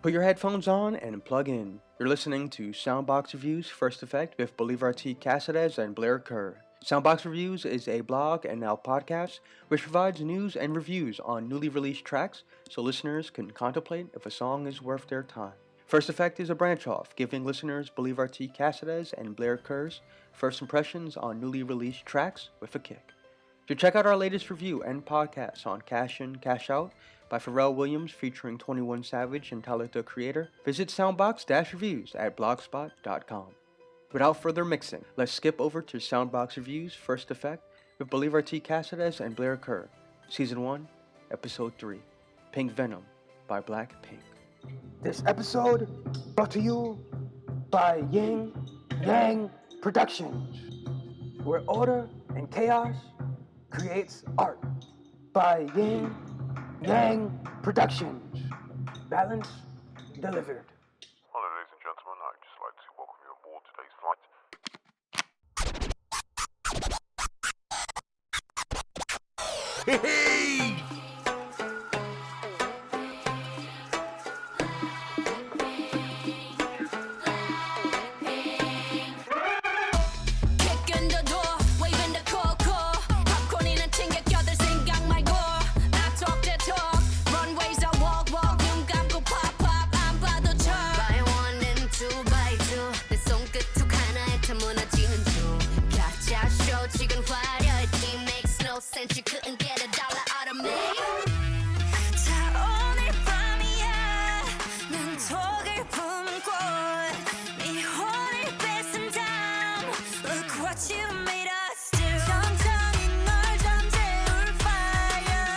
Put your headphones on and plug in. You're listening to Soundbox Reviews First Effect with Bolivar T, Caceres and Blair Kerr. Soundbox Reviews is a blog and now podcast which provides news and reviews on newly released tracks so listeners can contemplate if a song is worth their time. First Effect is a branch off, giving listeners Bolivar T, Caceres and Blair Kerr's first impressions on newly released tracks with a kick. To check out our latest review and podcast on Cash In, Cash Out by Pharrell Williams featuring 21 Savage and Tyler the Creator, visit Soundbox-Reviews at blogspot.com. Without further mixing, let's skip over to Soundbox Reviews First Effect with Bolivar T. Caceres and Blair Kerr, Season 1, Episode 3, Pink Venom by Blackpink. This episode brought to you by Yin Yang Productions, where order and chaos creates art. By Yin Yang Productions. Balance delivered. Hello, ladies and gentlemen. I'd just like to welcome you aboard today's flight. Hey! Since you couldn't get $1 out of me. 자 오늘 밤이야 난 독을 품고 네 혼을 뺏은 다음 Look what you made us do. 천천히 널 잠재울 fire.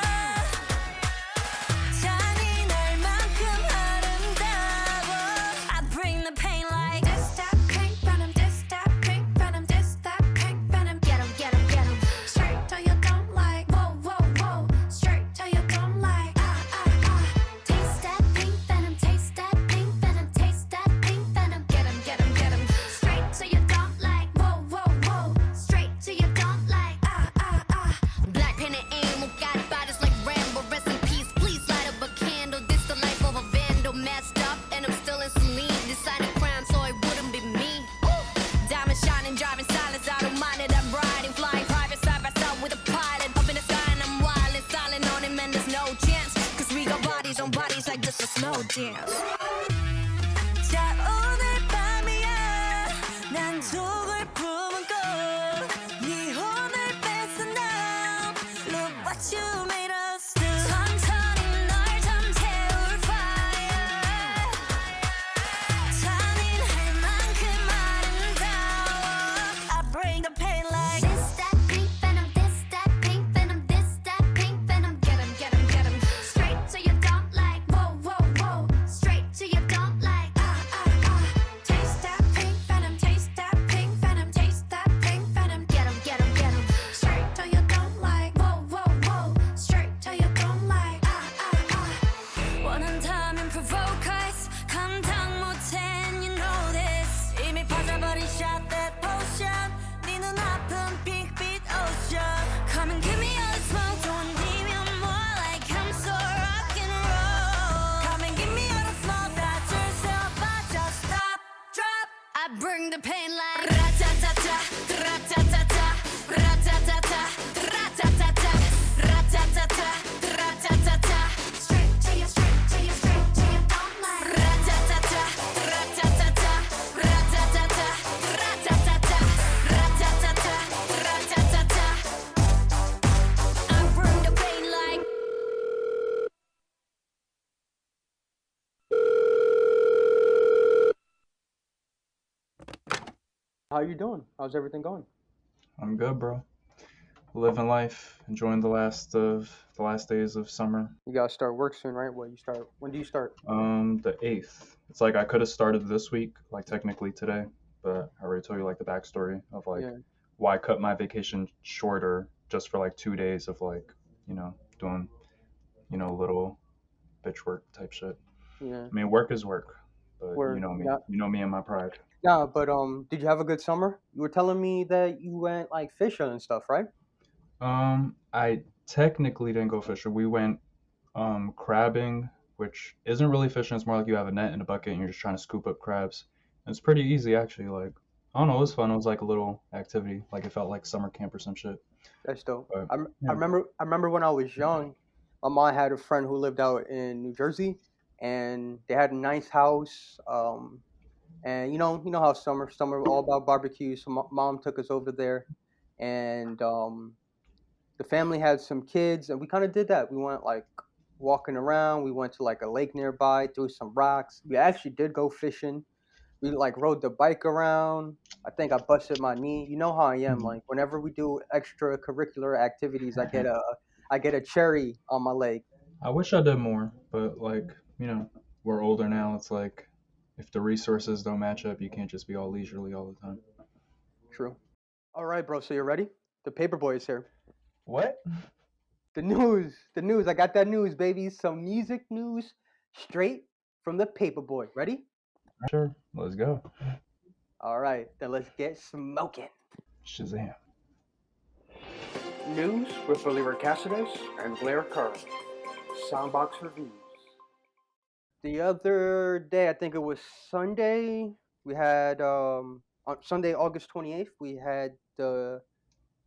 잔인할 만큼 아름다워. I bring the pain like this that pink venom, this that pink venom, this that pink venom. Get 'em, get 'em, get 'em. Straight to your dome. Dance. 자 오늘 밤이야 난 독을 품고 네 혼을 뺏은 다음 Look what you made us do. 천천히 널 잠재울 fire. 잔인할 만큼 아름다워. I bring the pain like this that pink venom, this that pink venom, this that pink venom. Get 'em, get 'em, get 'em. Straight to your dump like whoa, whoa. Straight to your dump like Taste that pink venom, taste that pink venom, taste that pink venom. Get 'em, get 'em, get 'em. Straight to your dump like whoa, whoa, whoa. Straight to your dump like 원한다면 provoke us. 감당 못해 and you know this. 이미 빠져버린 shot that potion. 네 눈앞은 핑크빛 ocean. Come and give me all the smoke. don't leave me more like I'm so rock and roll. Come and give me all the smoke. That's yourself, I just stop, drop. I bring the pain like ra-ta-ta-ta, ra-ta-ta-ta, ra-ta-ta-ta, ra-ta-ta-ta, ra-ta-ta-ta, ra-ta-ta-ta. Straight to your, straight to your, straight to your dome like ra-ta-ta-ta, ra-ta-ta-ta, ra-ta-ta-ta, ra-ta-ta-ta, ra-ta-ta-ta, ra-ta-ta-ta. I bring the pain like. How you doing? How's everything going? I'm good, bro. Living life, enjoying the last days of summer. You gotta start work soon, right? When do you start? The 8th. It's like I could have started this week, like technically today, but I already told you like the backstory of like Yeah. why I cut my vacation shorter just for like 2 days of like, doing, little bitch work type shit. Yeah. I mean, work is work, but Word, you know me. yeah. You know me and my pride. Yeah, but did you have a good summer? You were telling me that you went like fishing and stuff, right? I technically didn't go fishing. We went crabbing which isn't really fishing. It's more like you have a net and a bucket and you're just trying to scoop up crabs. And it's pretty easy actually. Like I don't know, it was fun. It was like a little activity. Like it felt like summer camp or some shit. That's dope. But I yeah. remember when I was young, my mom had a friend who lived out in New Jersey, and they had a nice house. And you know how summer all about barbecue. So mom took us over there, and the family had some kids, and we kind of did that. We went like walking around. We went to like a lake nearby, threw some rocks. We actually did go fishing. We like rode the bike around. I think I busted my knee. You know how I am. Like whenever we do extracurricular activities, I get a cherry on my leg. I wish I did more, but like, you know, we're older now. It's like if the resources don't match up, you can't just be all leisurely all the time. True. All right, bro. So you're ready? The paperboy is here. What? The news. The news. I got that news, baby. Some music news straight from the paperboy. Ready? Sure. Let's go. All right. Then let's get smoking. Shazam. News with Bolivar Caceres and Blair Kerr. Soundbox Reviews. The other day, I think it was Sunday, we had on Sunday, August 28th, we had the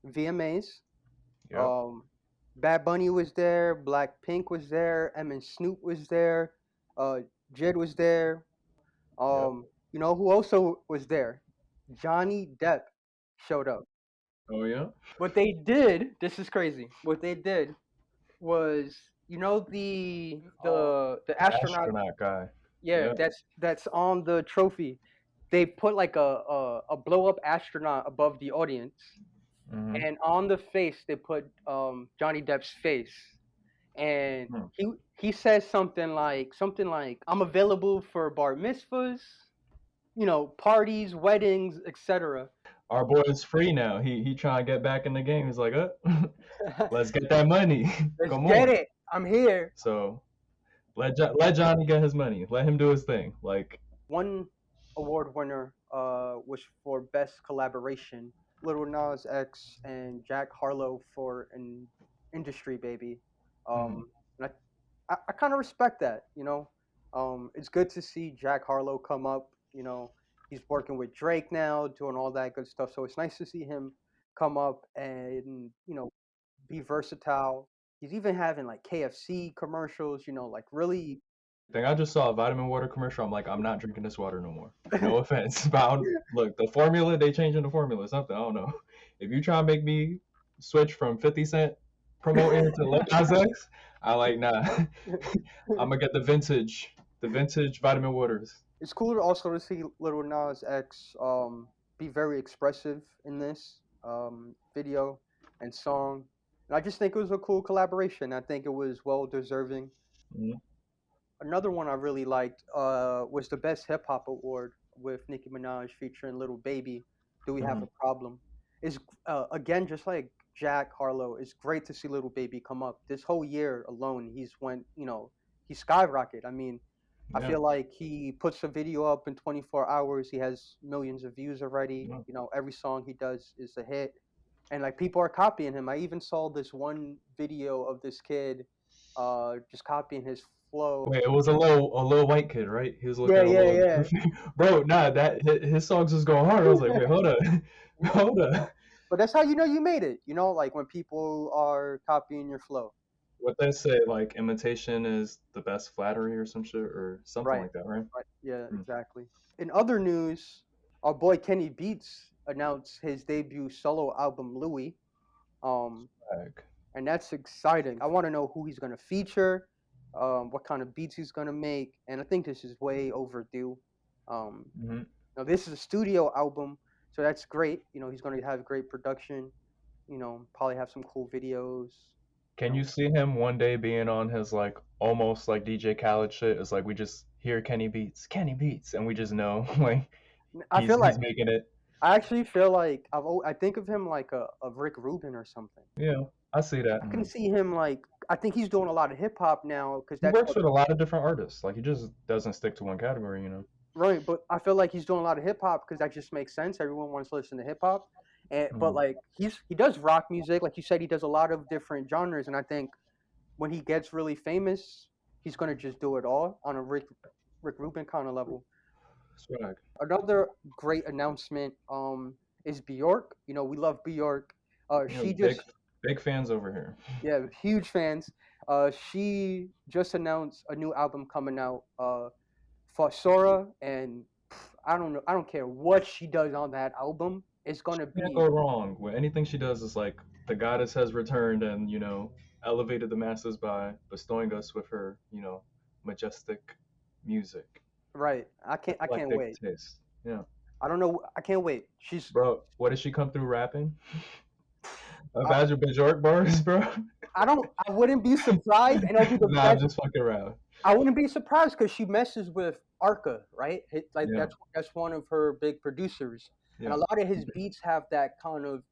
VMAs. Yep. Bad Bunny was there, Blackpink was there, and Snoop was there, Jid was there. You know who also was there? Johnny Depp showed up. Oh yeah. What they did, this is crazy. What they did was, you know, the astronaut. Astronaut guy. Yeah, Yeah. that's on the trophy. They put like a blow up astronaut above the audience, Hmm. and on the face they put Johnny Depp's face, and he says something like I'm available for bar mitzvahs, you know, parties, weddings, etc. Our boy's free now. He trying to get back in the game. He's like, let's get that money. Let's Come get on. it. I'm here. So let Johnny get his money. Let him do his thing. Like One award winner was for best collaboration. Little Nas X and Jack Harlow for an industry baby. And I kind of respect that, you know. It's good to see Jack Harlow come up. You know, he's working with Drake now, doing all that good stuff. So it's nice to see him come up and, you know, be versatile. He's even having like KFC commercials, you know, like really. thing. I just saw a vitamin water commercial. I'm like, I'm not drinking this water no more. No offense. But look, the formula, they changing the formula. Something, I don't know. If you try to make me switch from 50 Cent promoting to Lil Nas X, I like, nah. I'm gonna get the vintage vitamin waters. It's cool also to see Little Nas X be very expressive in this video and song. And I just think it was a cool collaboration. I think it was well deserving. Mhm. Another one I really liked was the Best Hip Hop Award with Nicki Minaj featuring Little Baby. Do We Have a Problem? It's again just like Jack Harlow. It's great to see Little Baby come up. This whole year alone, he skyrocketed. I mean, I Yeah. feel like he puts a video up in 24 hours. He has millions of views already. Yeah. You know, every song he does is a hit, and like people are copying him. I even saw this one video of this kid, just copying his flow. Wait, it was a little white kid, right? He was looking Yeah, a yeah, little. yeah. Bro, nah, his songs was going hard. I was like, wait, hold up, hold up. But that's how you know you made it. You know, like when people are copying your flow. What they say, like imitation is the best flattery or some shit or something Right. like that, right? Right. Yeah, Mm. exactly. In other news, our boy Kenny Beats announced his debut solo album Louis. Like, And that's exciting. I want to know who he's going to feature, what kind of beats he's going to make, and I think this is way overdue. mhm. Now this is a studio album, so that's great. You know, he's going to have great production. You know, probably have some cool videos. Can you see him one day being on his like almost like DJ Khaled shit? It's like we just hear Kenny Beats, and we just know like I he's feel like making it. I actually feel like I think of him like a Rick Rubin or something. Yeah, I see that. I can see him like I think he's doing a lot of hip hop now because He that's works what, with a lot of different artists. Like he just doesn't stick to one category, you know. right. But I feel like he's doing a lot of hip hop because that just makes sense. Everyone wants to listen to hip hop, and but like he does rock music, like you said, he does a lot of different genres, and I think when he gets really famous, he's gonna just do it all on a Rick Rubin kind of level. Swag. Another great announcement is Bjork. You know, we love Bjork. Yeah, She big just big fans over here. yeah, huge fans. She just announced a new album coming out, Fossora, and I don't know, I don't care what she does on that album. It's gonna Can't be go wrong. With anything she does is like the goddess has returned and, elevated the masses by bestowing us with her, majestic music. right. I can't Eclectic wait. taste. Yeah. I don't know. I can't wait. Bro, what did she come through rapping? I, Imagine Bajork bars, bro. I wouldn't be surprised, and it'll be the Nah, I'm best. just fucking around. I wouldn't be surprised because she messes with Arca, right? Like Yeah. that's one of her big producers, and Yeah. a lot of his beats have that kind of.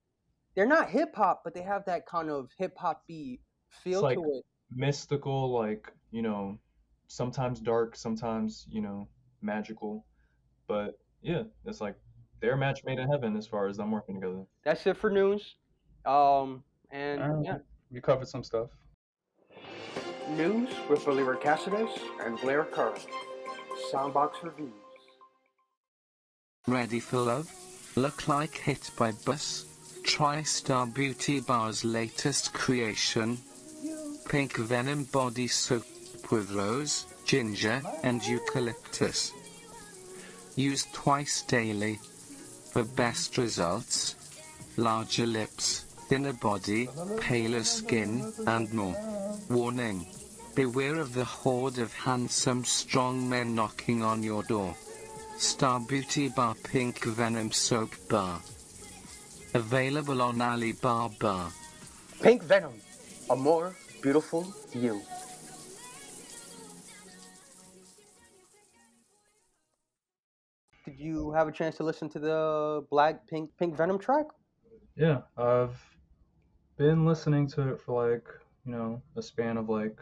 They're not hip hop, but they have that kind of hip hoppy It's feel like to it. mystical, like, sometimes dark, sometimes, magical. But yeah, it's like they're a match made in heaven as far as them working together. That's it for news. And yeah, You covered some stuff. news with Bolivar Caceres and Blair Kerr. Soundbox Reviews. Ready for love? Look like hit by bus? Try Star Beauty Bar's latest creation. Pink Venom body soap with rose, ginger, and eucalyptus. Used twice daily. For best results. Larger lips, thinner body, paler skin, and more. Warning. Beware of the horde of handsome strong men knocking on your door. Star Beauty Bar Pink Venom Soap Bar. Available on Alibaba. Pink Venom, a more beautiful you. Did you have a chance to listen to the Blackpink Pink Venom track? Yeah, I've been listening to it for like, a span of like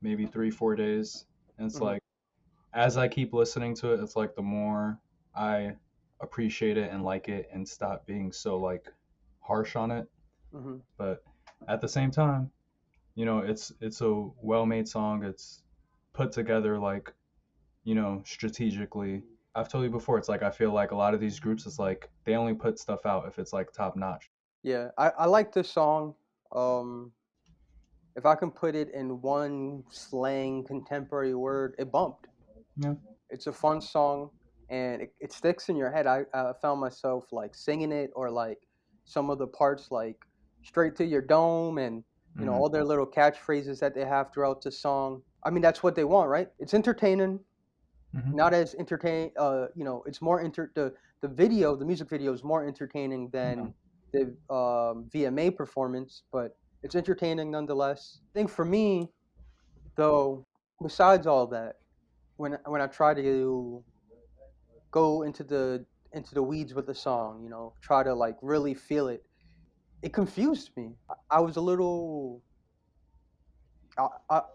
maybe 3-4 days. And it's Mhm. like, as I keep listening to it, it's like the more I appreciate it and like it and stop being so like harsh on it. Mm-hmm. But at the same time, it's a well-made song. It's put together like, strategically. I've told you before, it's like I feel like a lot of these groups, it's like they only put stuff out if it's like top notch. Yeah, I like this song. If I can put it in one slang contemporary word, it bumped. Yeah. It's a fun song, and it sticks in your head. I found myself like singing it, or like some of the parts like straight to your dome, and Mhm. all their little catchphrases that they have throughout the song. I mean, that's what they want, right? It's entertaining, Mhm. not as entertaining. It's more the video, the music video is more entertaining than the VMA performance, but it's entertaining nonetheless. I think for me, though, besides all that, when I try to go into the weeds with the song, try to like really feel it, it confused me. I was a little,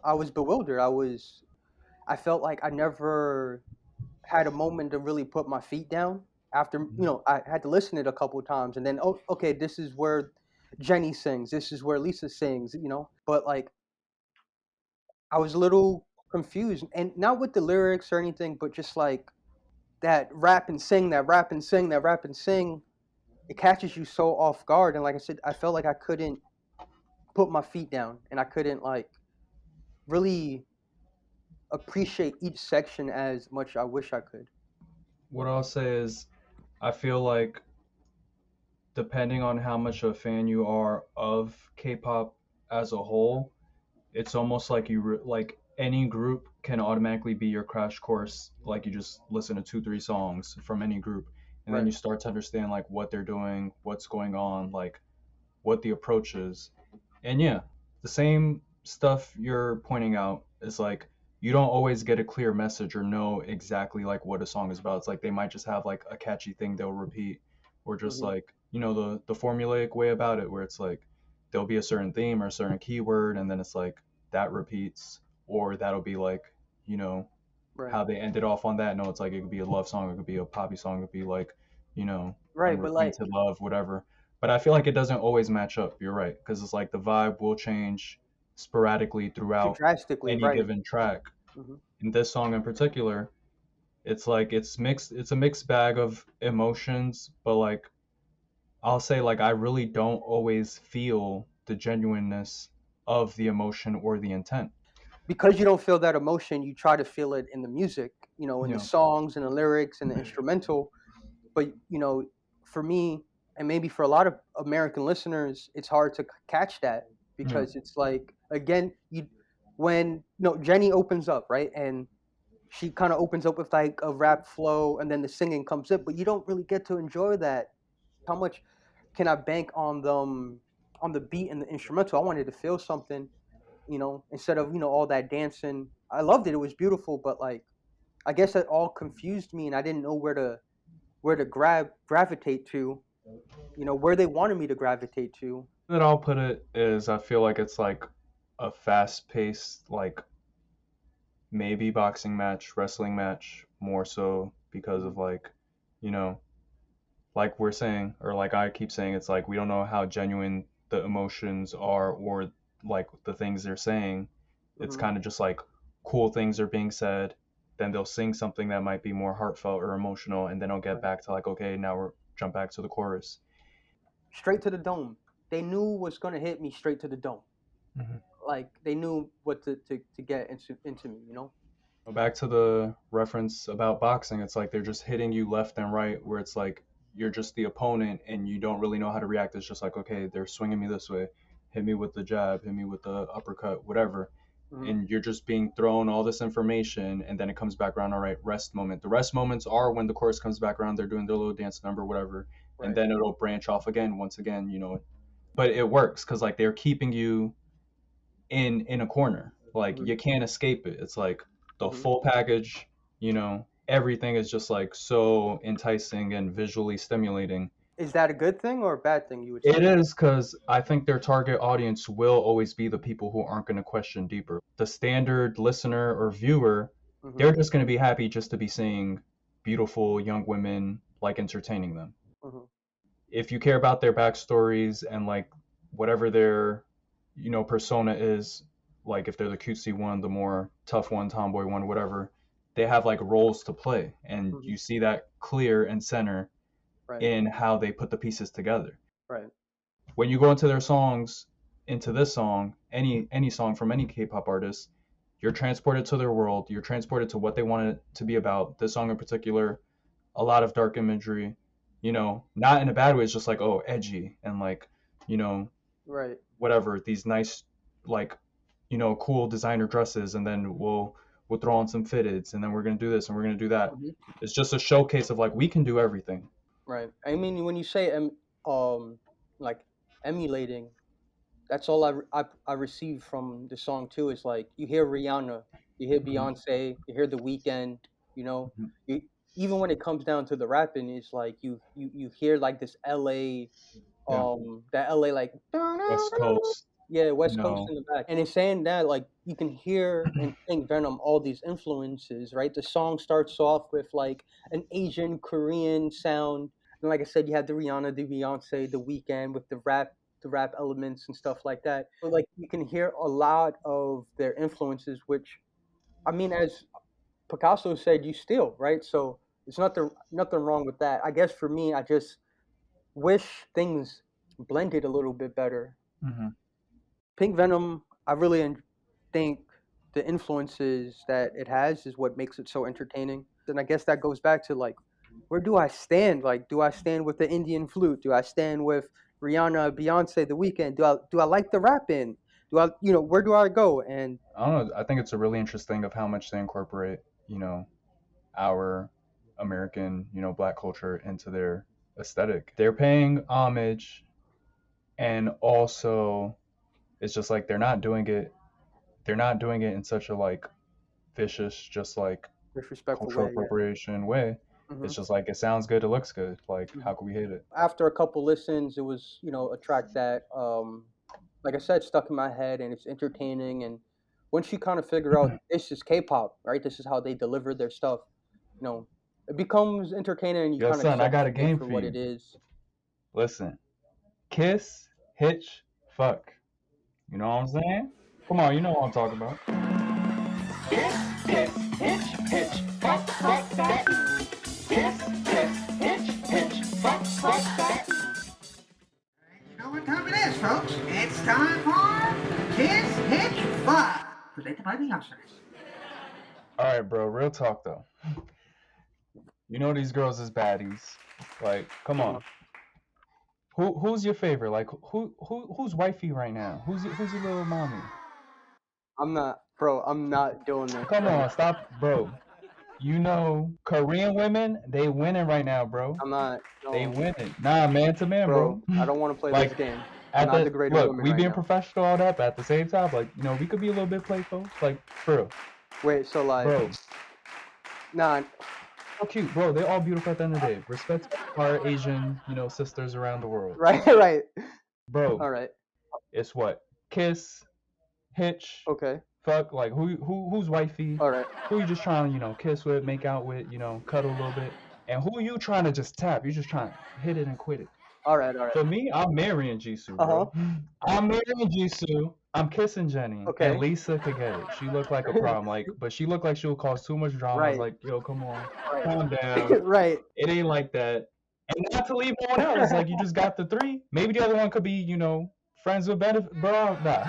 I was bewildered. I felt like I never had a moment to really put my feet down. After I had to listen to it a couple of times, and then okay, this is where Jenny sings, this is where Lisa sings, But like, I was a little confused, and not with the lyrics or anything, but just like that rap and sing, that rap and sing, that rap and sing. It catches you so off guard, and like I said, I felt like I couldn't put my feet down, and I couldn't like really appreciate each section as much I wish I could. What I'll say is, I feel like depending on how much a fan you are of K-pop as a whole, it's almost like like any group can automatically be your crash course. Like you just listen to 2-3 songs from any group, and then Right. you start to understand like what they're doing, what's going on, like what the approach is. And yeah, the same stuff you're pointing out is like you don't always get a clear message or know exactly like what a song is about. It's like they might just have like a catchy thing they'll repeat, or just Mhm. like the formulaic way about it where it's like there'll be a certain theme or a certain keyword and then it's like that repeats, or that'll be like Right. how they ended off on that. No, it's like it could be a love song, it could be a poppy song, it could be like Right, but like, unrequited love, whatever. But I feel like it doesn't always match up. You're right, because it's like the vibe will change, sporadically throughout drastically, any right? given track. Hmm. In this song in particular, it's like it's a mixed bag of emotions, but like I'll say like I really don't always feel the genuineness of the emotion or the intent. Because you don't feel that emotion, you try to feel it in the music, in the Yeah. songs and the lyrics and the instrumental. But for me, and maybe for a lot of American listeners, it's hard to catch that Yeah. because it's like again, when Jenny opens up, right, and she kind of opens up with like a rap flow, and then the singing comes in, but you don't really get to enjoy that. How much can I bank on the beat and the instrumental? I wanted to feel something, instead of all that dancing. I loved it; it was beautiful, but like I guess that all confused me, and I didn't know where to gravitate to, where they wanted me to gravitate to. That I'll put it is I feel like it's like a fast paced like maybe boxing match, wrestling match, more so because of like, you know, like we're saying, or like I keep saying, it's like we don't know how genuine the emotions are or like the things they're saying. It's Hmm. kind of just like cool things are being said. Then they'll sing something that might be more heartfelt or emotional, and then I'll get Right. back to like, okay, now we're jump back to the chorus. Straight to the dome. They knew what's gonna hit me straight to the dome. Mhm. Like they knew what to get into me. Back to the reference about boxing, it's like they're just hitting you left and right, where it's like you're just the opponent and you don't really know how to react. It's just like, okay, they're swinging me this way, hit me with the jab, hit me with the uppercut, whatever. Hmm. And you're just being thrown all this information, and then it comes back around. All right, rest moment. The rest moments are when the chorus comes back around, they're doing their little dance number, whatever, and Right. then it'll branch off again, once again, But it works because like they're keeping you in a corner. Like Hmm. you can't escape it. It's like the Hmm. full package, everything is just like so enticing and visually stimulating. Is that a good thing or a bad thing? You would It say. is because I think their target audience will always be the people who aren't going to question deeper. The standard listener or viewer, Hmm. they're just going to be happy just to be seeing beautiful young women like entertaining them. Hmm. If you care about their backstories and like whatever their persona is, like if they're the cutesy one, the more tough one, tomboy one, whatever, they have like roles to play, and Hmm. you see that clear and center Right. in how they put the pieces together. Right. When you go into their songs, into this song, any song from any K-pop artist, you're transported to their world, you're transported to what they want it to be about. This song in particular, a lot of dark imagery, not in a bad way. It's just like, oh, edgy and like, you know, Right. whatever, these nice, like, cool designer dresses, and then we'll throw on some fitteds, and then we're gonna do this and we're gonna do that. Hmm. It's just a showcase of like we can do everything. Right. I mean, when you say like emulating, that's all I received from the song too. Is like you hear Rihanna, you hear Mhm. Beyonce, you hear The Weeknd. You know, Mhm. you, even when it comes down to the rapping, it's like you hear like this L.A. Yeah, that L.A. like West Coast, yeah, you West Coast know. in the back, and it's saying that like you can hear and think Venom all these influences, right? The song starts off with like an Asian Korean sound, and like I said, you had the Rihanna, the Beyonce, the Weeknd with the rap elements and stuff like that. So like you can hear a lot of their influences, which I mean, as Picasso said, you steal, right? So there's nothing wrong with that. I guess for me, I just wish things blended a little bit better. Hmm. Pink Venom, I really think the influences that it has is what makes it so entertaining. And I guess that goes back to like, where do I stand? Like, do I stand with the Indian flute? Do I stand with Rihanna, Beyonce, The Weeknd? Do I like the rapping? Do I, where do I go? And I don't know. I think it's a really interesting of how much they incorporate, our American, black culture into their aesthetic. They're paying homage, and also it's just like they're not doing it in such a like vicious, just like disrespectful cultural way, yeah. appropriation way. Hmm. It's just like it sounds good, it looks good. Like how could we hate it? After a couple listens, it was a track that like I said, stuck in my head, and it's entertaining. And once you kind of figure out this is K-pop, right? This is how they deliver their stuff. You know, it becomes entertaining, and you Yo, kind of son, I accept got a it game for for what it you. is. Listen, kiss, hitch, fuck. You know what I'm saying? Come on, you know what I'm talking about. You know what time it is, folks? It's time for Kiss, Hitch, Fuck, presented by the youngsters. All right, bro. Real talk though. You know these girls is baddies. Like, come on. Who's your favorite? Like, who's wifey right now? Who's your little mommy? I'm not doing this. Come on, stop, bro. You know, Korean women, they winning right now, bro. I'm not. No, They winning. Nah, man to man, bro. I don't want to play Like, this game. At I'm not the degrading look, women we right being now. professional, all that, but at the same time, like, you know, we could be a little bit playful, like, for real, Wait, so like, bro. nah, So cute, bro. They're all beautiful at the end of the day. Respect our Asian, you know, sisters around the world, right. bro. All right, It's what? Kiss, Hitch, okay, fuck, like who's wifey? all right. Who you just trying to, you know, kiss with, make out with, you know, cuddle a little bit? And who you trying to just tap? You just trying to hit it and quit it. All right. For me, I'm marrying Jisoo, bro. I'm marrying Jisoo. I'm kissing Jenny. Okay. And Lisa could get it. She looked like a problem, like, but she looked like she would cause too much drama. I was Right. like, yo, come on, Right. calm down. Right. It ain't like that. And not to leave no one out. It's like you just got the three. Maybe the other one could be, you know, friends with benefit, bro. Nah.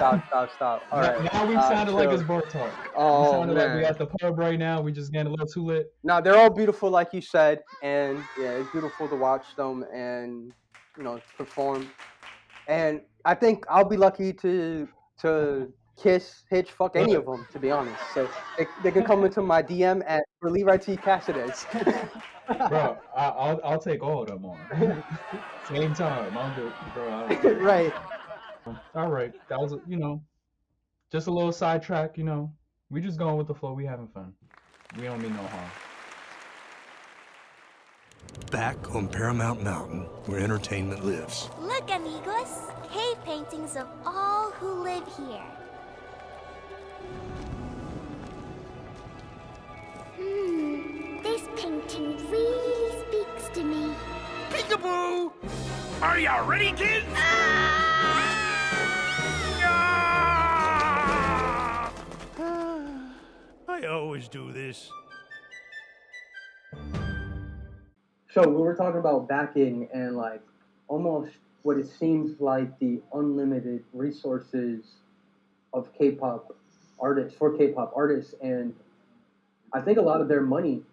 Stop. All right. Now we sounded like it's bar talk. Oh, we sounded like we man. at the pub right now. We just getting a little too lit. Now they're all beautiful, like you said, and yeah, it's beautiful to watch them and you know perform. And I think I'll be lucky to kiss, Hitch, fuck any of them, to be honest. So they can come into my DM at Bolivar T. Caceres. Bro, I'll take all of them on. Same time. I'm good, bro. Right. All right. That was, you know, just a little sidetrack, you know. We just going with the flow. We having fun. We don't mean no harm. Back on Paramount Mountain, where entertainment lives. Look, amigos, cave paintings of all who live here. This painting really speaks to me. Peekaboo! Are ya ready, kids? I always do this. So we were talking about backing and like almost what it seems like the unlimited resources of K-pop artists, and I think a lot of their money,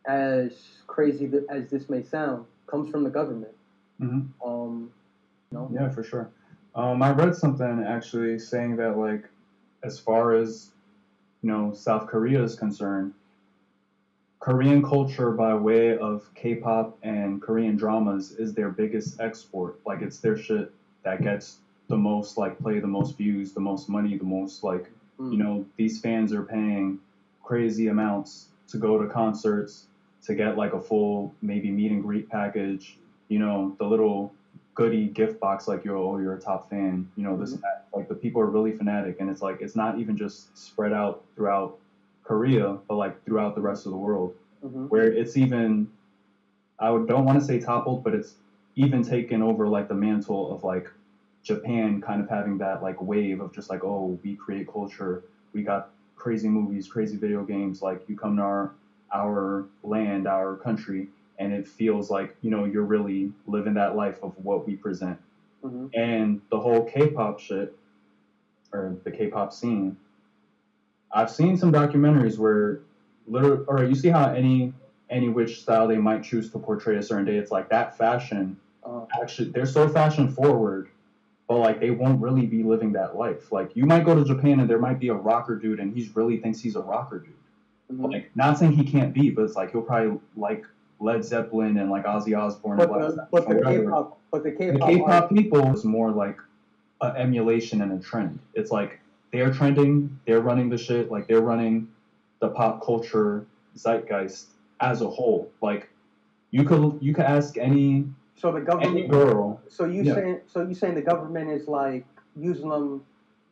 as crazy as this may sound, comes from the government. Mm-hmm. No? Yeah, for sure. I read something actually saying that, like, as far as, you know, South Korea is concerned, Korean culture by way of K-pop and Korean dramas is their biggest export. Like, it's their shit that gets the most, like, play, the most views, the most money, the most, like, you know, these fans are paying crazy amounts to go to concerts, to get, like, a full, maybe meet and greet package, you know, the little goodie gift box, like, you're a top fan, you know, this, that. Like, the people are really fanatic, and it's, like, it's not even just spread out throughout Korea, but like throughout the rest of the world, where it's even, don't want to say toppled, but it's even taken over like the mantle of like Japan kind of having that like wave of just like, oh, we create culture, we got crazy movies, crazy video games, like you come to our land, our country, and it feels like, you know, you're really living that life of what we present. And the whole K-pop shit, or the K-pop scene, I've seen some documentaries where you see how any which style they might choose to portray a certain day, it's like that fashion, actually, they're so fashion forward, but like they won't really be living that life. Like you might go to Japan and there might be a rocker dude and he really thinks he's a rocker dude. Like, not saying he can't be, but it's like he'll probably like Led Zeppelin and like Ozzy Osbourne. But the K-pop people is more like an emulation and a trend. It's like they're trending, they're running the shit, like they're running the pop culture zeitgeist as a whole. Like you could ask any girl. So you saying the government is like using them?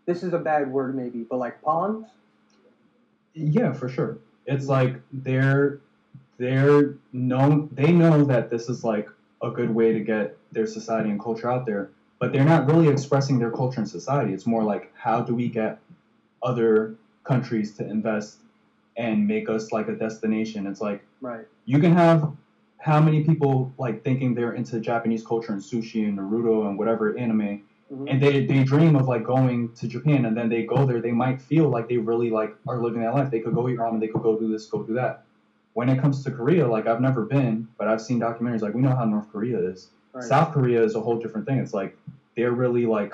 This is a bad word maybe, but like pawns. Yeah, for sure. It's like they know that this is like a good way to get their society and culture out there, but they're not really expressing their culture and society. It's more like, how do we get other countries to invest and make us like a destination. It's like Right. you can have how many people like thinking they're into Japanese culture and sushi and Naruto and whatever anime, and they dream of like going to Japan, and then they go there, they might feel like they really like are living that life. They could go eat ramen, they could go do this, go do that. When it comes to Korea, like I've never been, but I've seen documentaries. Like we know how North Korea is. Right. South Korea is a whole different thing. It's like they're really like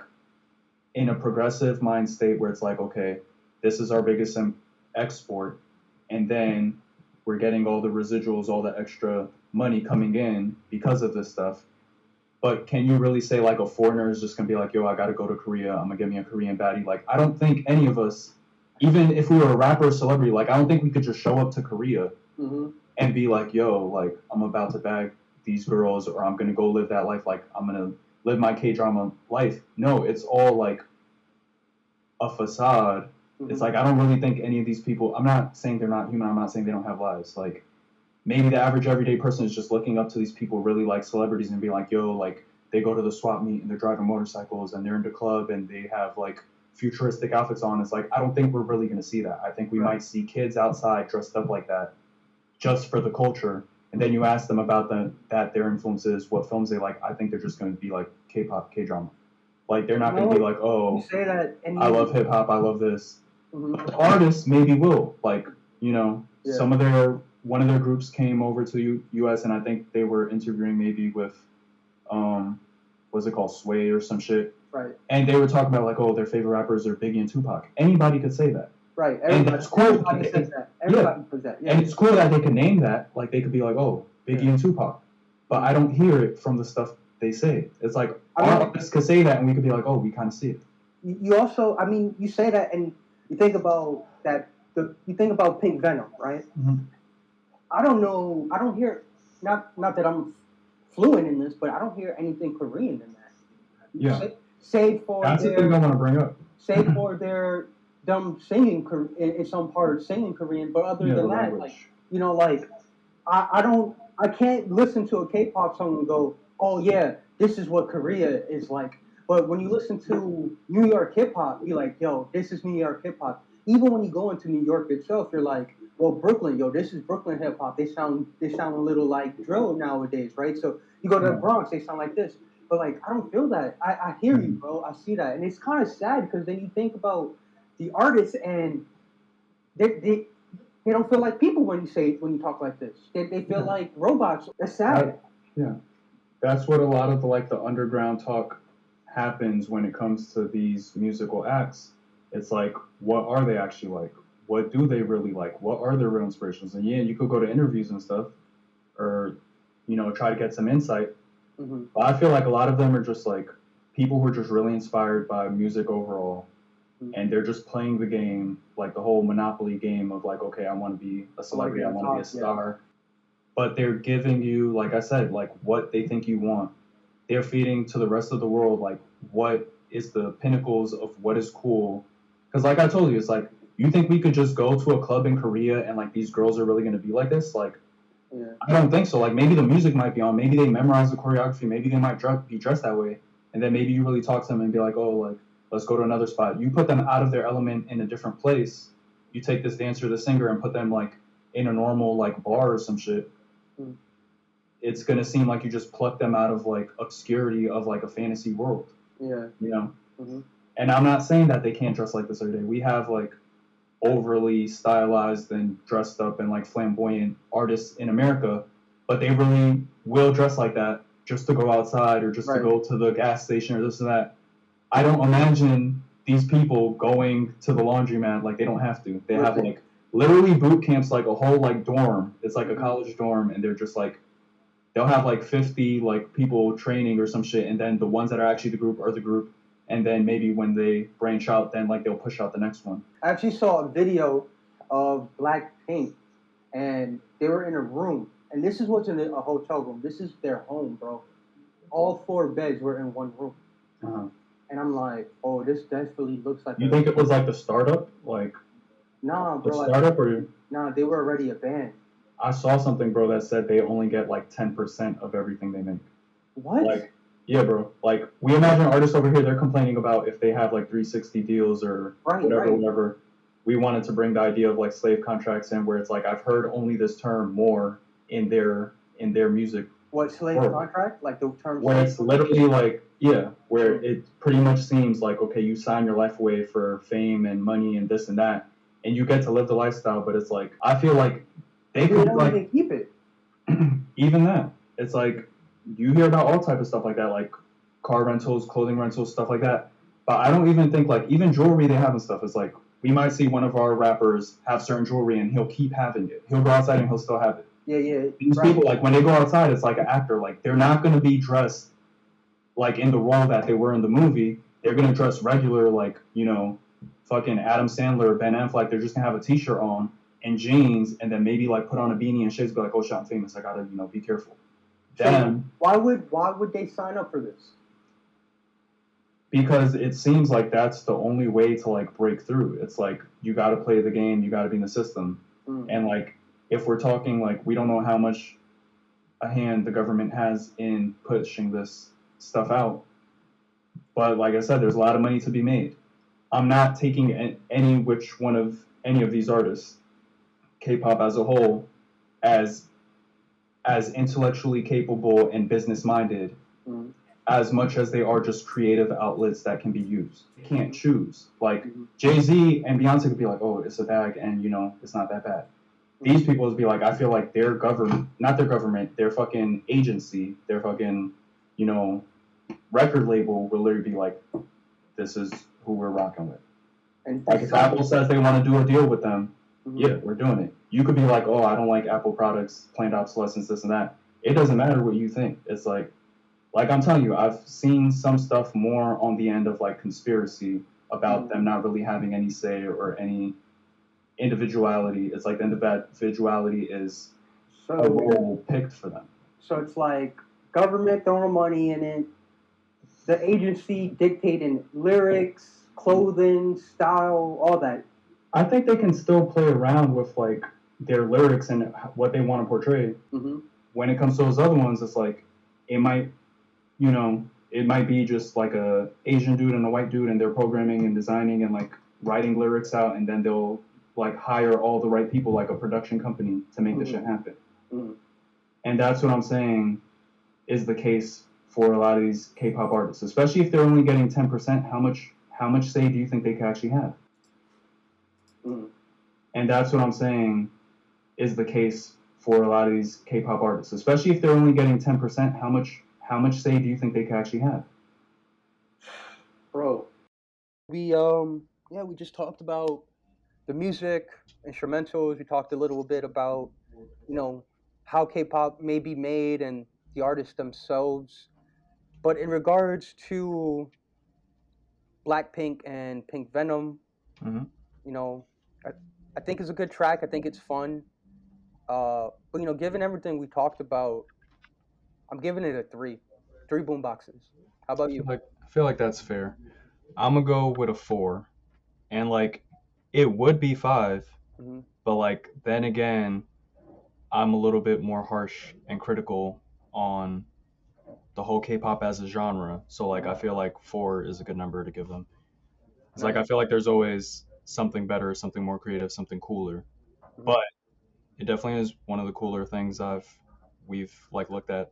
in a progressive mind state where it's like, okay, this is our biggest export, and then we're getting all the residuals, all the extra money coming in because of this stuff. But can you really say like a foreigner is just gonna be like, yo, I gotta go to Korea, I'm gonna get me a Korean baddie? Like I don't think any of us, even if we were a rapper or celebrity, like I don't think we could just show up to Korea and be like, yo, like I'm about to bag these girls, or I'm gonna go live that life, like I'm gonna live my K-drama life. No, it's all like a facade. It's like I don't really think any of these people, I'm not saying they're not human, I'm not saying they don't have lives. Like maybe the average everyday person is just looking up to these people really like celebrities and be like, yo, like they go to the swap meet and they're driving motorcycles and they're in the club and they have like futuristic outfits on. It's like I don't think we're really gonna see that. I think we might see kids outside dressed up like that just for the culture. And then you ask them about their influences, what films they like. I think they're just going to be like K-pop, K-drama. Like they're not going to be like, oh, You say that, and I love hip hop, I love this. But the artists maybe will. Like, you know, one of their groups came over to the U.S. and I think they were interviewing maybe with, what's it called, Sway or some shit. Right. And they were talking about like, oh, their favorite rappers are Biggie and Tupac. Anybody could say that. Right. And that's cool. Everybody says that. Everybody says that. Yeah. And it's cool that they can name that. Like they could be like, oh, Biggie and Tupac. But I don't hear it from the stuff they say. It's like artists could say that and we could be like, oh, we kind of see it. You also, I mean, you say that and you think about that. You think about Pink Venom, right? I don't know. I don't hear. Not that I'm fluent in this, but I don't hear anything Korean in that. Yeah. Save for that's the thing I want to bring up. Save for their them singing in some parts singing Korean, but other than that, like you know, like I can't listen to a K-pop song and go, oh yeah, this is what Korea is like. But when you listen to New York hip hop, you're like, yo, this is New York hip hop. Even when you go into New York itself, you're like, well, Brooklyn, yo, this is Brooklyn hip hop. They sound a little like drill nowadays, right? So you go to the Bronx, they sound like this. But like, I don't feel that. I hear you, bro. I see that, and it's kind of sad because then you think about the artists and they don't feel like people when you talk like this. They feel like robots. That's sad. That's what a lot of the underground talk happens when it comes to these musical acts. It's like, what are they actually like? What do they really like? What are their real inspirations? And yeah, you could go to interviews and stuff, or try to get some insight. But I feel like a lot of them are just like people who are just really inspired by music overall. And they're just playing the game, like the whole Monopoly game of like, okay, I want to be a celebrity, I want to be a star. But they're giving you, like I said, like what they think you want. They're feeding to the rest of the world, like what is the pinnacles of what is cool. Because like I told you, it's like, you think we could just go to a club in Korea and like these girls are really going to be like this? Like, I don't think so. Like maybe the music might be on, maybe they memorize the choreography, maybe they might be dressed that way. And then maybe you really talk to them and be like, oh, like, let's go to another spot. You put them out of their element in a different place. You take this dancer, the singer, and put them like in a normal like bar or some shit. It's gonna seem like you just plucked them out of like obscurity of like a fantasy world. Yeah. And I'm not saying that they can't dress like this every day. We have like overly stylized and dressed up and like flamboyant artists in America, but they really will dress like that just to go outside or just to go to the gas station or this and that. I don't imagine these people going to the laundromat like they don't have to. They have like literally boot camps, like a whole like dorm. It's like a college dorm, and they're just like they'll have like 50 like people training or some shit, and then the ones that are actually the group are the group, and then maybe when they branch out, then like they'll push out the next one. I actually saw a video of Blackpink, and they were in a room, and this is what's in a hotel room. This is their home, bro. All 4 beds were in one room. And I'm like, oh, this definitely looks like. You think it was like the startup, like? Nah, bro. The startup, or? Nah, they were already a band. I saw something, bro, that said they only get like 10% of everything they make. What? Like, Yeah, bro. Like, we imagine artists over here, they're complaining about if they have like 360 deals or whatever. We wanted to bring the idea of like slave contracts in, where it's like I've heard only this term more in their music. What, slave contract? Like the term Where slave it's contract? literally like, yeah, where it pretty much seems like, okay, you sign your life away for fame and money and this and that, and you get to live the lifestyle, but it's like, I feel like they could don't like even keep it. even that. It's like you hear about all type of stuff like that, like car rentals, clothing rentals, stuff like that. But I don't even think like even jewelry they have and stuff is like we might see one of our rappers have certain jewelry and he'll keep having it. He'll go outside and he'll still have it. Yeah. These people, like when they go outside, it's like an actor. Like they're not gonna be dressed like in the role that they were in the movie. They're gonna dress regular, like, you know, fucking Adam Sandler or Ben Affleck. They're just gonna have a t-shirt on and jeans, and then maybe like put on a beanie and shades. Be like, oh shit, I'm famous. I gotta, you know, be careful. Then why would they sign up for this? Because it seems like that's the only way to like break through. It's like you got to play the game, you got to be in the system, and like if we're talking like we don't know how much a hand the government has in pushing this stuff out, but like I said, there's a lot of money to be made. I'm not taking any of these artists, K-pop as a whole, as intellectually capable and business minded. As much as they are just creative outlets that can be used. You can't choose. Like Jay-Z and Beyonce could be like, oh, it's a bag and, you know, it's not that bad. These people would be like, I feel like their government, not their government, their fucking agency, their fucking, you know, record label will literally be like, this is who we're rocking with. And like if Apple says they want to do a deal with them, yeah, we're doing it. You could be like, oh, I don't like Apple products, planned obsolescence, this and that. It doesn't matter what you think. It's like I'm telling you, I've seen some stuff more on the end of like conspiracy about them not really having any say or any individuality. It's like the individuality is a role picked for them. So it's like government throwing money in it, the agency dictating lyrics, clothing, style, all that. I think they can still play around with like their lyrics and what they want to portray. When it comes to those other ones, it's like it might. You know, it might be just like a Asian dude and a white dude, and they're programming and designing and like writing lyrics out, and then they'll like hire all the right people, like a production company, to make this shit happen. And that's what I'm saying is the case for a lot of these K-pop artists, especially if they're only getting 10%. How much say do you think they could actually have? And that's what I'm saying is the case for a lot of these K-pop artists, especially if they're only getting 10%. How much say do you think they could actually have? Bro, we just talked about the music, instrumentals. We talked a little bit about, you know, how K-pop may be made and the artists themselves. But in regards to Blackpink and Pink Venom, you know, I think it's a good track. I think it's fun. But you know, given everything we talked about, I'm giving it a 3 boomboxes. How about you? I feel like that's fair. I'm gonna go with a 4, and like it would be 5, but like then again, I'm a little bit more harsh and critical on the whole K-pop as a genre. So like I feel like 4 is a good number to give them. It's like I feel like there's always something better, something more creative, something cooler, but it definitely is one of the cooler things we've like looked at,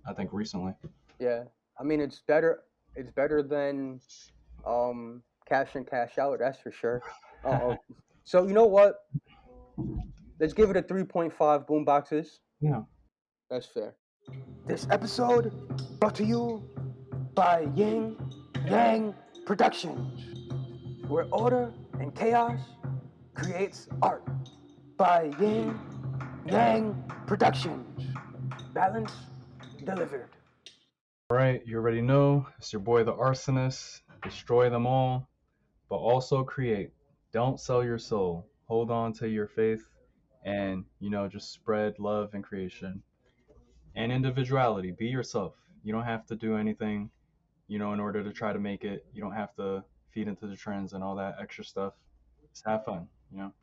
I think, recently. Yeah, I mean it's better than Cash in Cash Out, that's for sure. So you know what? Let's give it a 3.5 boomboxes. Yeah, that's fair. This episode brought to you by Yin Yang Productions, where order and chaos creates art. By Yin Yang Productions, balance delivered. All right, you already know, it's your boy the Arsonist. Destroy them all, but also create. Don't sell your soul. Hold on to your faith, and you know, just spread love and creation and individuality. Be yourself. You don't have to do anything, you know, in order to try to make it. You don't have to feed into the trends and all that extra stuff. Just have fun, you know.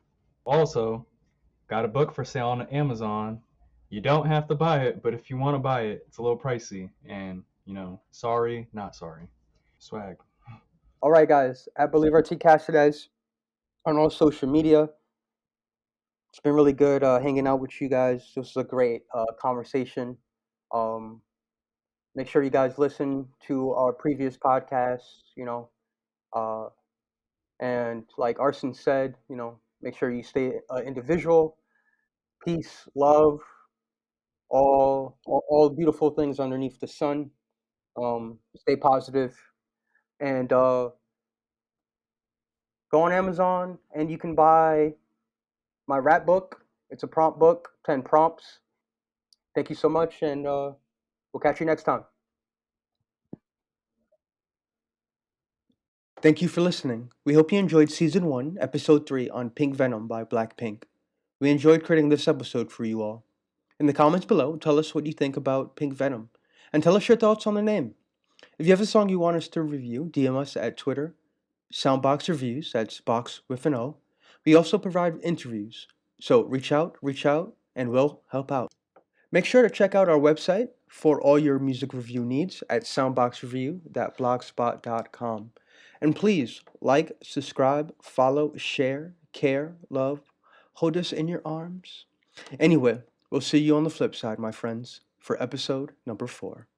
Also, got a book for sale on Amazon. You don't have to buy it, but if you want to buy it, it's a little pricey, and Sorry, not sorry. Swag. All right, guys, at Bolivar T Caceres on all social media. It's been really good hanging out with you guys. This was a great conversation. Um, Make sure you guys listen to our previous podcasts, uh, and like Arson said, make sure you stay individual, peace, love, all beautiful things underneath the sun. Stay positive, and go on Amazon, and you can buy my rap book. It's a prompt book, 10 prompts. Thank you so much, and we'll catch you next time. Thank you for listening. We hope you enjoyed Season 1, Episode 3 on Pink Venom by Blackpink. We enjoyed creating this episode for you all. In the comments below, tell us what you think about Pink Venom, and tell us your thoughts on the name. If you have a song you want us to review, DM us at Twitter, Soundbox Reviews, that's box with an O. We also provide interviews, so reach out, and we'll help out. Make sure to check out our website for all your music review needs at soundboxreview.blogspot.com. And please like, subscribe, follow, share, care, love, hold us in your arms. Anyway, we'll see you on the flip side, my friends, for episode number 4.